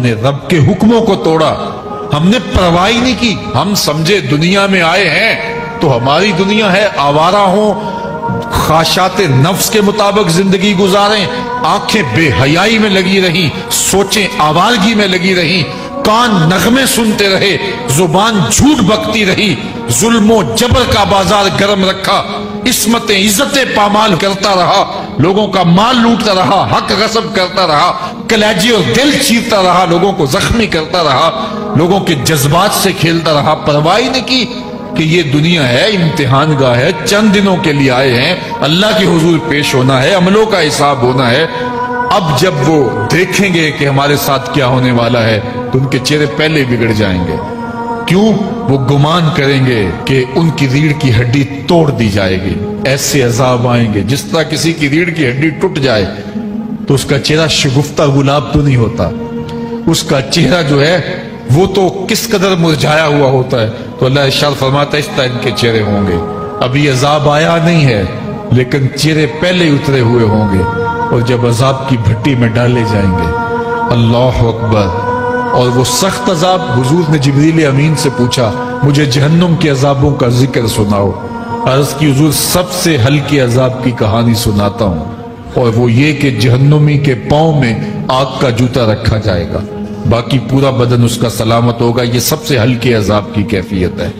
نے رب کے حکموں کو توڑا، ہم نے پرواہ ہی نہیں کی۔ ہم سمجھے دنیا میں آئے ہیں تو ہماری دنیا ہے، آوارہ ہوں، خواہشات نفس کے مطابق زندگی گزاریں، آنکھیں بے حیائی میں لگی رہیں، سوچیں آوارگی میں لگی رہیں، کان نغمے سنتے رہے، زبان جھوٹ بکتی رہی، ظلم و جبر کا بازار گرم رکھا، عصمتیں عزتیں پامال کرتا رہا، لوگوں کا مال لوٹتا رہا، حق غصب کرتا رہا، کلیجی اور دل چیرتا رہا، لوگوں کو زخمی کرتا رہا، لوگوں کے جذبات سے کھیلتا رہا، پرواہ نہیں کی کہ یہ دنیا ہے، امتحان گاہ ہے، چند دنوں کے لیے آئے ہیں، اللہ کے حضور پیش ہونا ہے، عملوں کا حساب ہونا ہے۔ اب جب وہ دیکھیں گے کہ ہمارے ساتھ کیا ہونے والا ہے تو ان کے چہرے پہلے بگڑ جائیں گے۔ کیوں؟ وہ گمان کریں گے کہ ان کی ریڑھ کی ہڈی توڑ دی جائے گی، ایسے عذاب آئیں گے جس طرح کسی کی ریڑھ کی ہڈی ٹوٹ جائے تو اس کا چہرہ شگفتہ گلاب تو نہیں ہوتا، اس کا چہرہ جو ہے وہ تو کس قدر مرجھایا ہوا ہوتا ہے۔ تو اللہ ارشاد فرماتا ہے اس طرح ان کے چہرے ہوں گے۔ ابھی عذاب آیا نہیں ہے لیکن چہرے پہلے اترے ہوئے ہوں گے، اور جب عذاب کی بھٹی میں ڈالے جائیں گے، اللہ اکبر، اور وہ سخت عذاب، حضور نے جبریل امین سے پوچھا مجھے جہنم کے عذابوں کا ذکر سناؤ۔ عرض کی حضور سب سے ہلکے عذاب کی کہانی سناتا ہوں، اور وہ یہ کہ جہنمی کے پاؤں میں آگ کا جوتا رکھا جائے گا، باقی پورا بدن اس کا سلامت ہوگا۔ یہ سب سے ہلکے عذاب کی کیفیت ہے۔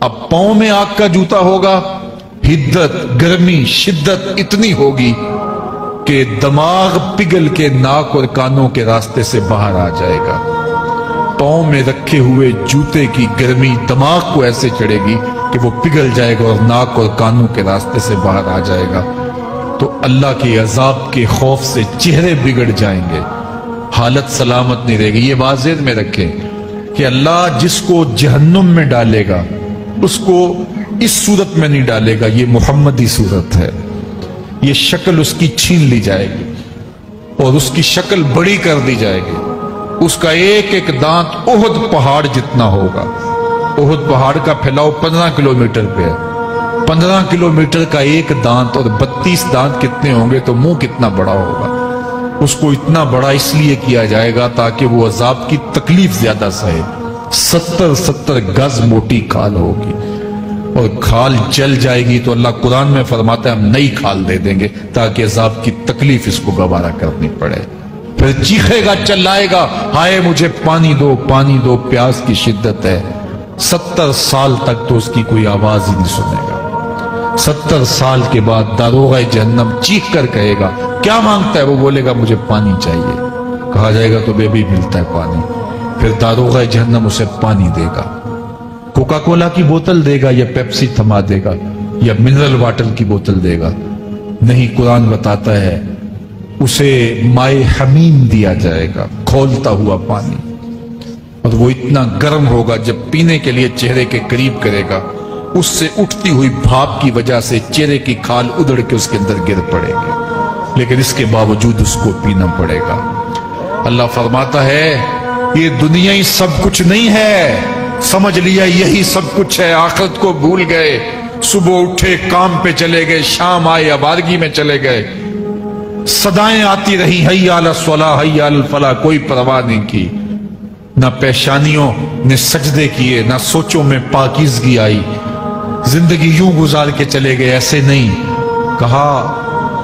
اب پاؤں میں آگ کا جوتا ہوگا، حدت، گرمی، شدت اتنی ہوگی کہ دماغ پگھل کے ناک اور کانوں کے راستے سے باہر آ جائے گا۔ پاؤں میں رکھے ہوئے جوتے کی گرمی دماغ کو ایسے چڑھے گی کہ وہ پگھل جائے گا اور ناک اور کانوں کے راستے سے باہر آ جائے گا۔ تو اللہ کے عذاب کے خوف سے چہرے بگڑ جائیں گے، حالت سلامت نہیں رہے گی۔ یہ بات ذہن میں رکھیں کہ اللہ جس کو جہنم میں ڈالے گا اس کو اس صورت میں نہیں ڈالے گا، یہ محمدی صورت ہے، یہ شکل اس کی چھین لی جائے گی اور اس کی شکل بڑی کر دی جائے گی۔ اس کا ایک ایک دانت احد پہاڑ جتنا ہوگا۔ احد پہاڑ کا پھیلاؤ 15 کلومیٹر پہ ہے، 15 کلومیٹر کا ایک دانت، اور 32 دانت کتنے ہوں گے تو منہ کتنا بڑا ہوگا۔ اس کو اتنا بڑا اس لیے کیا جائے گا تاکہ وہ عذاب کی تکلیف زیادہ سہے۔ 70 گز موٹی کھال ہوگی، اور کھال جل جائے گی تو اللہ قرآن میں فرماتا ہے ہم نئی کھال دے دیں گے تاکہ عذاب کی تکلیف اس کو گوارا کرنی پڑے۔ پھر چیخے گا، چلائے گا، ہائے مجھے پانی دو، پانی دو، پیاس کی شدت ہے۔ 70 سال تک تو اس کی کوئی آواز ہی نہیں سنے گا۔ 70 سال کے بعد داروغہ جہنم چیخ کر کہے گا کیا مانگتا ہے؟ وہ بولے گا مجھے پانی چاہیے۔ کہا جائے گا تو بے بھی ملتا ہے پانی۔ پھر داروغہ جہنم اسے پانی دے گا، کوکا کولا کی بوتل دے گا یا پیپسی تھما دے گا یا منرل واٹر کی بوتل دے گا؟ نہیں، قرآن بتاتا ہے اسے مائے حمیم دیا جائے گا، کھولتا ہوا پانی، اور وہ اتنا گرم ہوگا جب پینے کے لیے چہرے کے قریب کرے گا اس سے اٹھتی ہوئی بھاپ کی وجہ سے چہرے کی کھال ادڑ کے اس کے اندر گر پڑے گی، لیکن اس کے باوجود اس کو پینا پڑے گا۔ اللہ فرماتا ہے یہ دنیا ہی سب کچھ نہیں ہے، سمجھ لیا یہی سب کچھ ہے، آخرت کو بھول گئے، صبح اٹھے کام پہ چلے گئے، شام آئے آبادگی میں چلے گئے، صدائیں آتی رہی حی علی الصلاۃ حی علی الفلاح، کوئی پرواہ نہیں کی، نہ پیشانیوں نے سجدے کیے، نہ سوچوں میں پاکیزگی آئی، زندگی یوں گزار کے چلے گئے۔ ایسے نہیں، کہا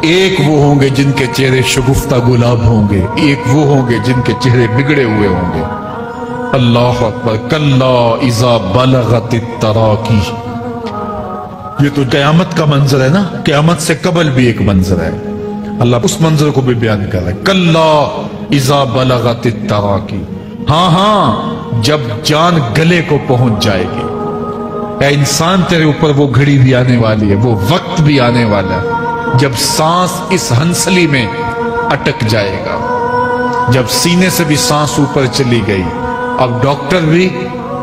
ایک وہ ہوں گے جن کے چہرے شگفتہ گلاب ہوں گے، ایک وہ ہوں گے جن کے چہرے بگڑے ہوئے ہوں گے۔ اللہ اکبر، کلا اذا بلغت التراقی، یہ تو قیامت کا منظر ہے نا، قیامت سے قبل بھی ایک منظر ہے، اللہ اس منظر کو بھی بیان کر رہا ہے، کلا اذا بلغت التراقی، ہاں جب جان گلے کو پہنچ جائے گی۔ اے انسان تیرے اوپر وہ گھڑی بھی آنے والی ہے، وہ وقت بھی آنے والا ہے جب سانس اس ہنسلی میں اٹک جائے گا، جب سینے سے بھی سانس اوپر چلی گئی، اب ڈاکٹر بھی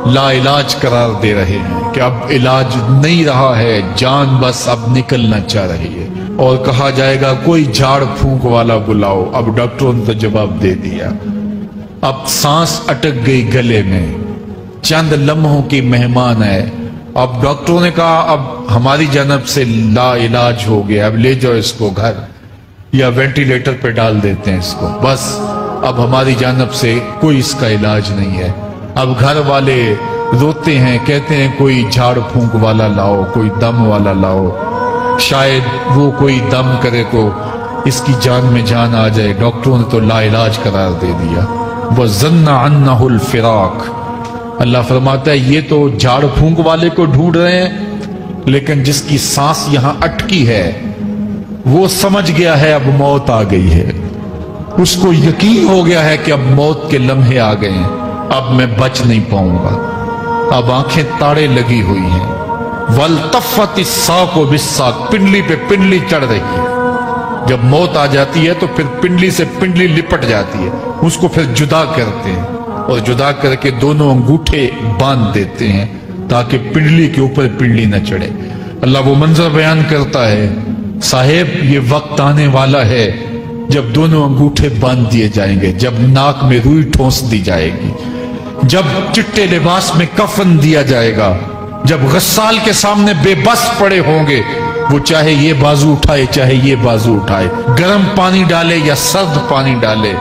لا علاج قرار دے رہے ہیں کہ اب علاج نہیں رہا ہے، جان بس اب نکلنا چاہ رہی ہے، اور کہا جائے گا کوئی جھاڑ پھونک والا بلاؤ۔ اب ڈاکٹروں نے تو جواب دے دیا، اب سانس اٹک گئی گلے میں، چند لمحوں کی مہمان ہے، اب ڈاکٹروں نے کہا اب ہماری جانب سے لا علاج ہو گیا، اب لے جاؤ اس کو گھر، یا وینٹیلیٹر پہ ڈال دیتے ہیں اس کو، بس اب ہماری جانب سے کوئی اس کا علاج نہیں ہے۔ اب گھر والے روتے ہیں، کہتے ہیں کوئی جھاڑ پھونک والا لاؤ، کوئی دم والا لاؤ، شاید وہ کوئی دم کرے تو اس کی جان میں جان آ جائے۔ ڈاکٹروں نے تو لا علاج قرار دے دیا۔ وَظَنَّ عَنَّهُ الْفِرَاقِ، اللہ فرماتا ہے یہ تو جھاڑ پھونک والے کو ڈھونڈ رہے ہیں، لیکن جس کی سانس یہاں اٹکی ہے وہ سمجھ گیا ہے اب موت آ گئی ہے، اس کو یقین ہو گیا ہے کہ اب موت کے لمحے آ گئے ہیں، اب میں بچ نہیں پاؤں گا۔ اب آنکھیں تاڑے لگی ہوئی ہیں۔ وَالْتَفَّتِ السَّاقُ بِالسَّاقِ، پنڈلی پہ پنڈلی چڑھ رہی ہے۔ جب موت آ جاتی ہے تو پھر پنڈلی سے پنڈلی لپٹ جاتی ہے، اس کو پھر جدا کرتے ہیں اور جدا کر کے دونوں انگوٹھے باندھ دیتے ہیں تاکہ پنڈلی کے اوپر پنڈلی نہ چڑھے۔ اللہ وہ منظر بیان کرتا ہے، صاحب یہ وقت آنے والا ہے جب دونوں انگوٹھے باندھ دیے جائیں گے، جب ناک میں روئی ٹھونس دی جائے گی، جب چٹے لباس میں کفن دیا جائے گا، جب غسال کے سامنے بے بس پڑے ہوں گے، وہ چاہے یہ بازو اٹھائے چاہے یہ بازو اٹھائے، گرم پانی ڈالے یا سرد پانی ڈالے،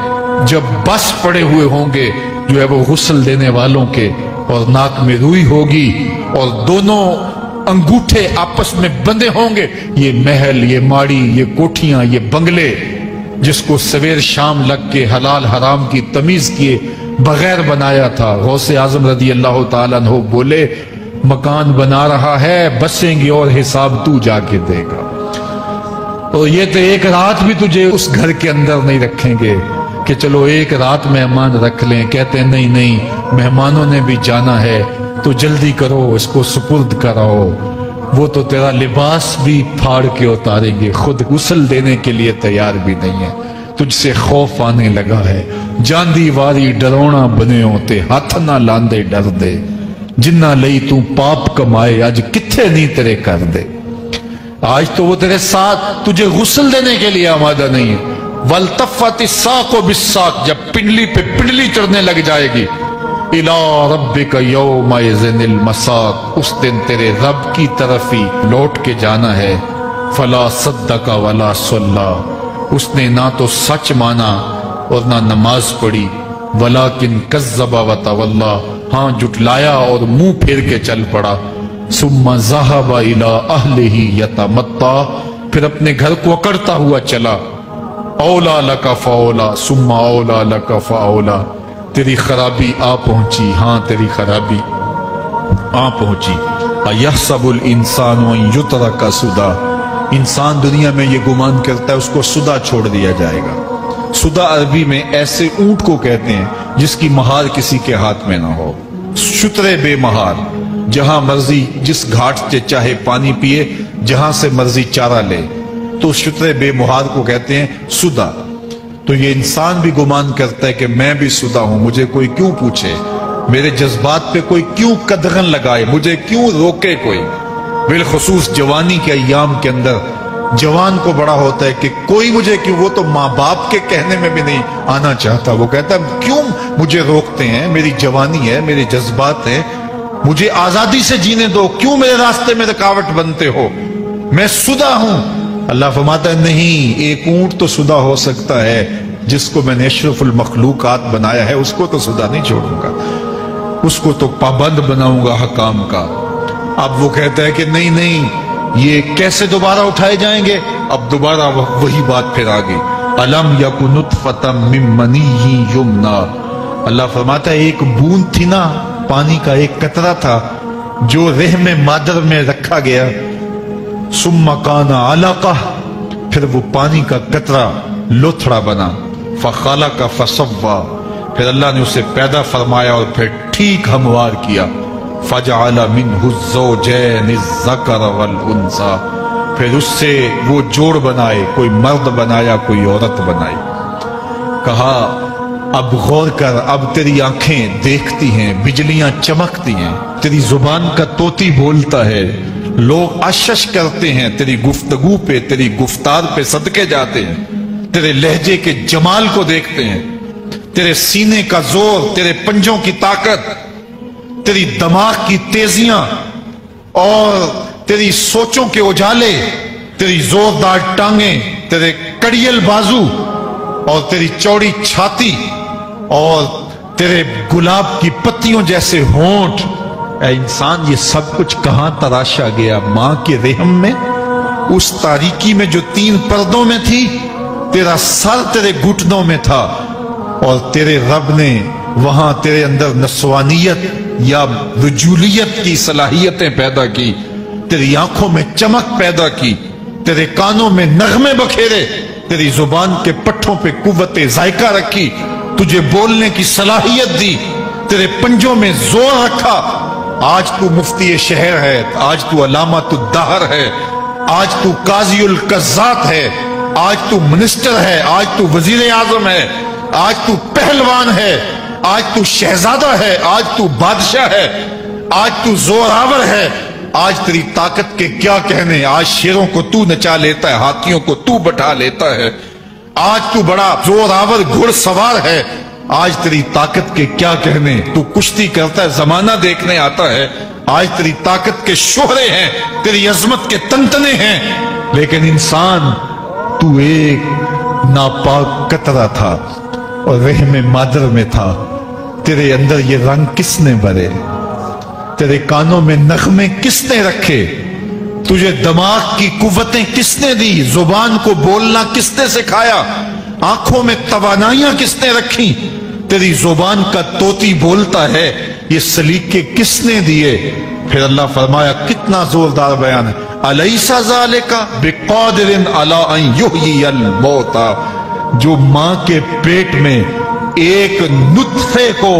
جب بس پڑے ہوئے ہوں گے جو ہے وہ غسل دینے والوں کے، اور ناک میں روئی ہوگی اور دونوں انگوٹھے آپس میں بندے ہوں گے۔ یہ محل، یہ ماڑی، یہ کوٹھیاں، یہ بنگلے جس کو سویر شام لگ کے حلال حرام کی تمیز کیے بغیر بنایا تھا، غوث اعظم رضی اللہ تعالیٰ عنہ بولے مکان بنا رہا ہے، بسیں گے اور حساب تو جا کے دے گا، اور یہ تو ایک رات بھی تجھے اس گھر کے اندر نہیں رکھیں گے کہ چلو ایک رات مہمان رکھ لیں۔ کہتے ہیں نہیں نہیں، مہمانوں نے بھی جانا ہے تو جلدی کرو، اس کو سپرد کراؤ، وہ تو تیرا لباس بھی پھاڑ کے اتاریں گے، خود غسل دینے کے لیے تیار بھی نہیں ہے، تجھ سے خوف آنے لگا ہے۔ جاندی واری ڈرونا بنے ہوتے، ہاتھ نہ لاندے ڈر دے، جنہ لئی تو پاپ کمائے آج کتھے نہیں تیرے کر دے۔ آج تو وہ تیرے ساتھ تجھے غسل دینے کے لیے آمادہ نہیں ہے۔ وَالْتَفَّتِ السَّاقُ بِالسَّاقِ، جب پنڈلی پہ پنڈلی چڑھنے لگ جائے گی، إِلَىٰ رَبِّكَ يَوْمَئِذٍ الْمَسَاقُ، اس دن تیرے رب کی طرف ہی لوٹ کے جانا ہے۔ فَلَا صَدَّقَ وَلَا صَلَّىٰ، اس نے نہ تو سچ مانا اور نہ نماز پڑھی، وَلَٰكِنْ كَذَّبَ وَتَوَلَّىٰ، ہاں جھٹلایا اور منہ پھیر کے چل پڑا۔ ثُمَّ ذَهَبَ إِلَىٰ أَهْلِهِ يَتَمَطَّىٰ، پھر اپنے گھر کو اکڑتا ہوا چلا۔ اولا لَكَ فَأَوْلَىٰ ثُمَّ أَوْلَىٰ لَكَ فَأَوْلَىٰ، تیری خرابی آ پہنچی، ہاں تیری خرابی آ پہنچی۔ أَيَحْسَبُ الْإِنسَانُ أَن يُتْرَكَ سُدًى، انسان دنیا میں یہ گمان کرتا ہے اس کو سدا چھوڑ دیا جائے گا۔ سدا عربی میں ایسے اونٹ کو کہتے ہیں جس کی مہار کسی کے ہاتھ میں نہ ہو، شترے بے مہار، جہاں مرضی جس گھاٹ سے چاہے پانی پیے، جہاں سے مرضی چارہ لے، تو شترے بے مہار کو کہتے ہیں سدا۔ تو یہ انسان بھی گمان کرتا ہے کہ میں بھی سدا ہوں، مجھے کوئی کیوں پوچھے، میرے جذبات پہ کوئی کیوں قدغن لگائے، مجھے کیوں روکے کوئی۔ بالخصوص جوانی کے ایام کے اندر جوان کو بڑا ہوتا ہے کہ کوئی مجھے کیوں، وہ تو ماں باپ کے کہنے میں بھی نہیں آنا چاہتا، وہ کہتا ہے کیوں مجھے روکتے ہیں، میری جوانی ہے، میرے جذبات ہیں، مجھے آزادی سے جینے دو، کیوں میرے راستے میں رکاوٹ بنتے ہو، میں سدا ہوں۔ اللہ فرماتا ہے نہیں، ایک اونٹ تو سدا ہو سکتا ہے، جس کو میں نے اشرف المخلوقات بنایا ہے اس کو تو سدا نہیں چھوڑوں گا، اس کو تو پابند بناؤں گا حکام کا۔ اب وہ کہتا ہے کہ نہیں نہیں، یہ کیسے دوبارہ اٹھائے جائیں گے؟ اب دوبارہ وہی بات پھر آ گئی، الم یک نطفۃ من منی یمنا، اللہ فرماتا ہے ایک بوند تھی نا، پانی کا ایک قطرہ تھا جو رحم مادر میں رکھا گیا، ثم کان علقہ، پھر وہ پانی کا قطرہ لوتھڑا بنا، فخلق فسوی، پھر اللہ نے اسے پیدا فرمایا اور پھر ٹھیک ہموار کیا، فجعل منہ الزوجین الذکر والانثی، پھر اس سے وہ جوڑ بنائے، کوئی مرد بنایا کوئی عورت بنائی۔ کہا اب غور کر، اب تیری آنکھیں دیکھتی ہیں، بجلیاں چمکتی ہیں، تیری زبان کا طوطی بولتا ہے، لوگ اشش کرتے ہیں تیری گفتگو پہ، تیری گفتار پہ صدقے جاتے ہیں، تیرے لہجے کے جمال کو دیکھتے ہیں، تیرے سینے کا زور، تیرے پنجوں کی طاقت، تیری دماغ کی تیزیاں اور تیری سوچوں کے اجالے، تیری زوردار ٹانگیں، تیرے کڑیل بازو، اور تیری چوڑی چھاتی اور تیرے گلاب کی پتیوں جیسے ہونٹ، اے انسان یہ سب کچھ کہاں تراشا گیا؟ ماں کے رحم میں، اس تاریکی میں جو 3 پردوں میں تھی۔ تیرا سر تیرے گھٹنوں میں تھا، اور تیرے رب نے وہاں تیرے اندر نسوانیت یا رجولیت کی صلاحیتیں پیدا کی، تیری آنکھوں میں چمک پیدا کی، تیرے کانوں میں نغمے بکھیرے، تیری زبان کے پٹھوں پہ قوت ذائقہ رکھی، تجھے بولنے کی صلاحیت دی، تیرے پنجوں میں زور رکھا۔ آج تو مفتی شہر ہے، آج تو علامۃ الدہر ہے، آج تو قاضی القضات ہے، آج تو منسٹر ہے، آج تو وزیر اعظم ہے، آج تو پہلوان ہے، آج تو شہزادہ ہے، آج تو بادشاہ ہے، آج تو زوراور ہے۔ آج تیری طاقت کے کیا کہنے؟ آج شیروں کو تو نچا لیتا ہے، ہاتھیوں کو تو بٹھا لیتا ہے، آج تو بڑا زوراور گھڑ سوار ہے۔ آج تیری طاقت کے کیا کہنے؟ تو کشتی کرتا ہے، زمانہ دیکھنے آتا ہے۔ آج تیری طاقت کے شوہرے ہیں، تیری عظمت کے تنتنے ہیں، لیکن انسان تو ایک ناپاک قطرہ تھا اور رحم مادر میں تھا۔ تیرے اندر یہ رنگ کس نے بھرے؟ تیرے کانوں میں نغمے کس نے رکھے؟ تجھے دماغ کی قوتیں کس نے دی؟ زبان کو بولنا کس نے سکھایا؟ آنکھوں میں توانائیاں کس نے رکھی؟ تیری زبان کا طوطی بولتا ہے، یہ سلیقے کس نے دیے؟ پھر اللہ فرمایا، کتنا زوردار بیان ہے، الیس ذالک بقادر علی ان یحیی الموتى، جو ماں کے پیٹ میں ایک نطفے کو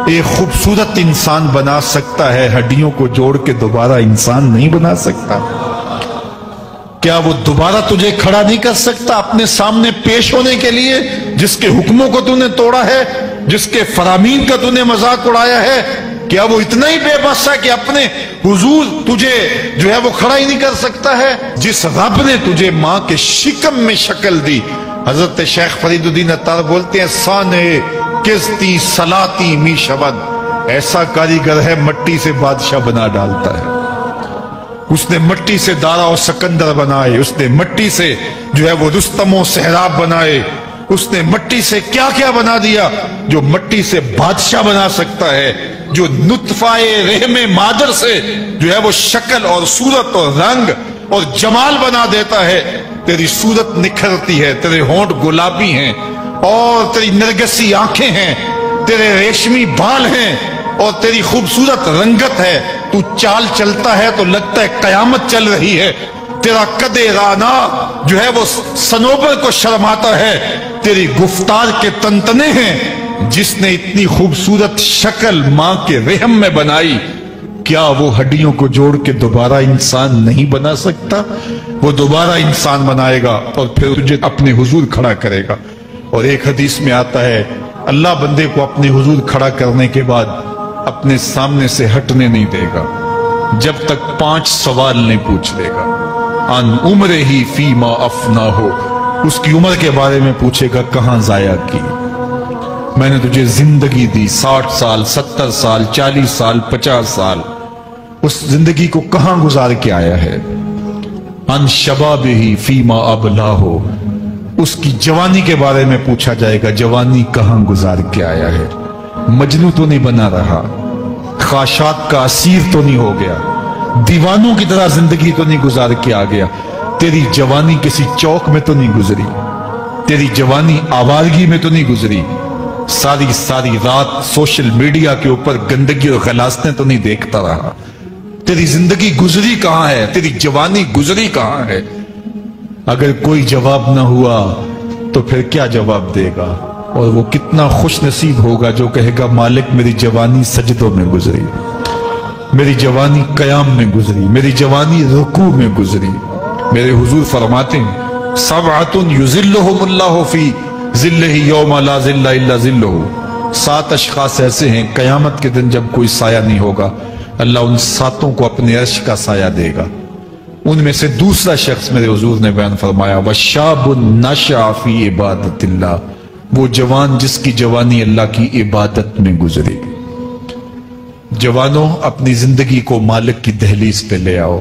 ایک خوبصورت انسان بنا سکتا ہے، ہڈیوں کو جوڑ کے دوبارہ انسان نہیں بنا سکتا؟ کیا وہ دوبارہ تجھے کھڑا نہیں کر سکتا اپنے سامنے پیش ہونے کے لیے، جس کے حکموں کو تو نے توڑا ہے، جس کے فرامین کا تو نے مذاق اڑایا ہے؟ کیا وہ اتنا ہی بے بس ہے کہ اپنے حضور تجھے جو ہے وہ کھڑا ہی نہیں کر سکتا ہے؟ جس رب نے تجھے ماں کے شکم میں شکل دی، حضرت شیخ فرید الدین عطار بولتے ہیں، سانے کستی سلاتی می شبد، ایسا کاریگر ہے مٹی سے بادشاہ بنا ڈالتا ہے۔ اس نے مٹی سے دارا و سکندر بنائے، اس نے مٹی سے جو ہے وہ رستم و سہراب بنائے، اس نے مٹی سے کیا کیا بنا دیا جو مٹی سے بادشاہ بنا سکتا ہے، جو نطفہ رحم مادر سے جو ہے وہ شکل اور صورت اور رنگ اور جمال بنا دیتا ہے۔ تیری صورت نکھرتی ہے، تیرے ہونٹ گلابی ہیں اور تیری نرگسی آنکھیں ہیں، تیرے ریشمی بال ہیں اور تیری خوبصورت رنگت ہے، تو چال چلتا ہے تو لگتا ہے قیامت چل رہی ہے، تیرا قد رانا جو ہے وہ صنوبر کو شرماتا ہے، تیری گفتار کے تنتنے ہیں۔ جس نے اتنی خوبصورت شکل ماں کے رحم میں بنائی، کیا وہ ہڈیوں کو جوڑ کے دوبارہ انسان نہیں بنا سکتا؟ وہ دوبارہ انسان بنائے گا اور پھر تجھے اپنے حضور کھڑا کرے گا۔ اور ایک حدیث میں آتا ہے، اللہ بندے کو اپنے حضور کھڑا کرنے کے بعد اپنے سامنے سے ہٹنے نہیں دے گا جب تک 5 سوال نہیں پوچھ لے گا۔ ان عمرہ ہی فیما افنا ہو، اس کی عمر کے بارے میں پوچھے گا، کہاں ضائع کی؟ میں نے تجھے زندگی دی، 60 سال 70 سال 40 سال 50 سال، اس زندگی کو کہاں گزار کے آیا ہے؟ ان شباب ہی فیما ابلا ہو، اس کی جوانی کے بارے میں پوچھا جائے گا، جوانی کہاں گزار کے آیا ہے؟ مجنوں تو نہیں بنا رہا، خواہشات کا اسیر تو نہیں ہو گیا، دیوانوں کی طرح زندگی تو نہیں گزار کے آ گیا؟ تیری جوانی کسی چوک میں تو نہیں گزری، تیری جوانی آوارگی میں تو نہیں گزری، ساری رات سوشل میڈیا کے اوپر گندگی اور غلاظتیں تو نہیں دیکھتا رہا؟ تیری زندگی گزری کہاں ہے؟ تیری جوانی گزری کہاں ہے؟ اگر کوئی جواب نہ ہوا تو پھر کیا جواب دے گا؟ اور وہ کتنا خوش نصیب ہوگا جو کہے گا، مالک میری جوانی سجدوں میں گزری، میری جوانی قیام میں گزری، میری جوانی رکوع میں گزری۔ میرے حضور فرماتے ہیں، سبعۃ یظلھم اللہ فی ظلہ یوم لا ظل الا ظلہ، 7 اشخاص ایسے ہیں قیامت کے دن جب کوئی سایہ نہیں ہوگا، اللہ ان 7 کو اپنے عرش کا سایہ دے گا۔ ان میں سے دوسرا شخص میرے حضور نے بیان فرمایا، وَشَابٌ نَشَعَ فِي عِبَادَتِ اللَّهِ، وہ جوان جس کی جوانی اللہ کی عبادت میں گزری۔ جوانوں، اپنی زندگی کو مالک کی دہلیز پہ لے آؤ،